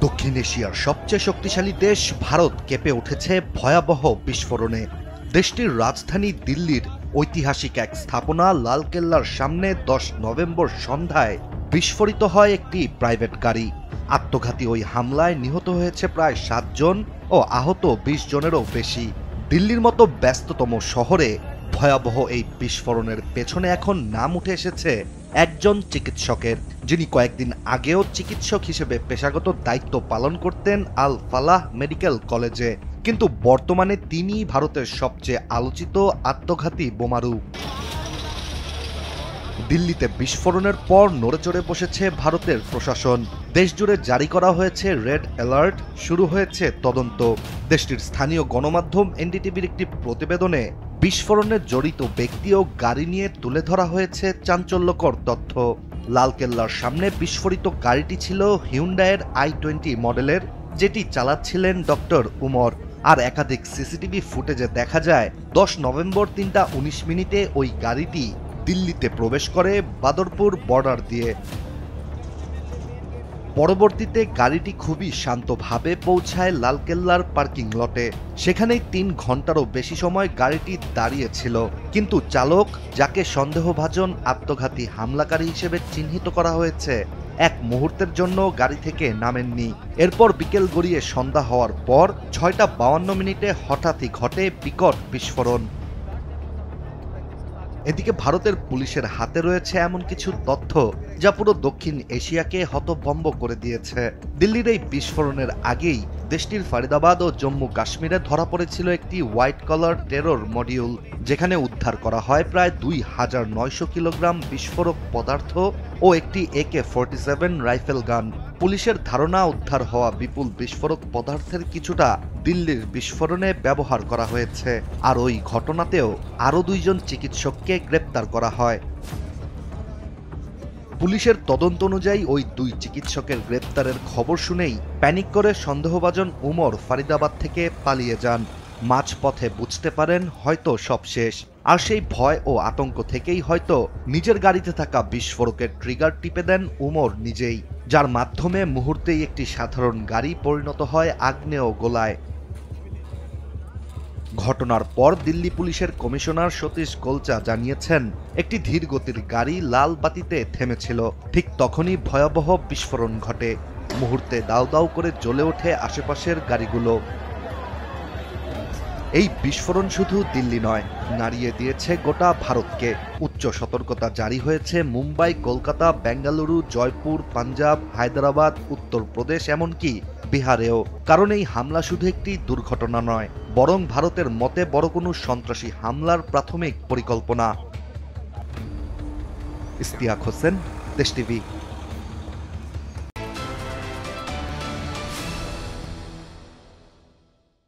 দক্ষিণ এশিয়ার সবচেয়ে শক্তিশালী দেশ ভারত কেঁপে উঠেছে ভয়াবহ বিস্ফোরণে। দেশটির রাজধানী দিল্লির ঐতিহাসিক এক স্থাপনা লালকেল্লার সামনে 10 নভেম্বর সন্ধ্যায় বিস্ফোরিত হয় একটি প্রাইভেট গাড়ি। আত্মঘাতী ওই হামলায় নিহত হয়েছে প্রায় 7 জন ও আহত 20 জনেরও বেশি। দিল্লির মতো ব্যস্ততম শহরে ভয়াবহ এই বিস্ফোরণের পেছনে এখন নাম উঠে এসেছে একজন চিকিৎসকের, যিনি কয়েকদিন আগেও চিকিৎসক হিসেবে পেশাগত দায়িত্ব পালন করতেন আল ফালাহ মেডিকেল কলেজে। কিন্তু বর্তমানে তিনি ভারতের সবচেয়ে আলোচিত আত্মঘাতী বোমারু। দিল্লিতে বিস্ফোরণের পর নড়েচড়ে বসেছে ভারতের প্রশাসন। দেশজুড়ে জারি করা হয়েছে রেড অ্যালার্ট, শুরু হয়েছে তদন্ত। দেশটির স্থানীয় গণমাধ্যম এনডিটিভির একটি প্রতিবেদনে বিস্ফোরণে জড়িত ব্যক্তি ও গাড়ি নিয়ে তুলে ধরা হয়েছে চাঞ্চল্যকর তথ্য। লালকেল্লার সামনে বিস্ফোরিত গাড়িটি ছিল হিউন্ডাইয়ের i20 মডেলের, যেটি চালাচ্ছিলেন ডক্টর উমর। আর একাধিক সিসিটিভি ফুটেজে দেখা যায় 10 নভেম্বর 3:19 মিনিটে ওই গাড়িটি দিল্লিতে প্রবেশ করে বাদরপুর বর্ডার দিয়ে। পরবর্তীতে গাড়িটি খুবই শান্তভাবে পৌঁছায় লালকেল্লার পার্কিং লটে। সেখানেই 3 ঘন্টারও বেশি সময় গাড়িটি দাঁড়িয়েছিল, কিন্তু চালক, যাকে সন্দেহভাজন আত্মঘাতী হামলাকারী হিসেবে চিহ্নিত করা হয়েছে, এক মুহূর্তের জন্য গাড়ি থেকে নামেননি। এরপর বিকেল গড়িয়ে সন্ধ্যা হওয়ার পর 6:52 মিনিটে হঠাৎই ঘটে বিকট বিস্ফোরণ। এদিকে ভারতের পুলিশের হাতে রয়েছে এমন কিছু তথ্য যা পুরো দক্ষিণ এশিয়াকে হতভম্ব করে দিয়েছে। দিল্লির এই বিস্ফোরণের আগেই দেশটির ফরিদাবাদ ও জম্মু কাশ্মীরে ধরা পড়েছিল একটি হোয়াইট কলার টেরর মডিউল, যেখানে উদ্ধার করা হয় প্রায় 2900 কিলোগ্রাম বিস্ফোরক পদার্থ ও একটি AK-47 রাইফেল গান। পুলিশের ধারণা, উদ্ধার হওয়া বিপুল বিস্ফোরক পদার্থের কিছুটা দিল্লির বিস্ফোরণে ব্যবহার করা হয়েছে। আর ওই ঘটনাতেও আরও 2 জন চিকিৎসককে গ্রেপ্তার করা হয়। পুলিশের তদন্ত অনুযায়ী ওই 2 চিকিৎসকের গ্রেপ্তারের খবর শুনেই প্যানিক করে সন্দেহভাজন উমর ফরিদাবাদ থেকে পালিয়ে যান। মাঝপথে বুঝতে পারেন হয়তো সব শেষ। আর সেই ভয় ও আতঙ্ক থেকেই হয়তো নিজের গাড়িতে থাকা বিস্ফোরকের ট্রিগার টিপে দেন উমর নিজেই, যার মাধ্যমে মুহূর্তেই একটি সাধারণ গাড়ি পরিণত হয় আগ্নেয় গোলায়। ঘটনার পর দিল্লি পুলিশের কমিশনার সতীশ গোলচা জানিয়েছেন, একটি ধীর গতির গাড়ি লাল বাতিতে থেমেছিল। ঠিক তখনই ভয়াবহ বিস্ফোরণ ঘটে। মুহূর্তে দাউ দাউ করে জ্বলে ওঠে আশেপাশের গাড়িগুলো। এই বিস্ফোরণ শুধু দিল্লি নয়, নাড়িয়ে দিয়েছে গোটা ভারতকে। উচ্চ সতর্কতা জারি হয়েছে মুম্বাই, কলকাতা, বেঙ্গালুরু, জয়পুর, পাঞ্জাব, হায়দ্রাবাদ, উত্তরপ্রদেশ, এমনকি বিহারেও। কারণ এই হামলা শুধু একটি দুর্ঘটনা নয়, বরং ভারতের মতে বড় কোনো সন্ত্রাসী হামলার প্রাথমিক পরিকল্পনা। ইশতিয়াক হোসেন, দেশ টিভি।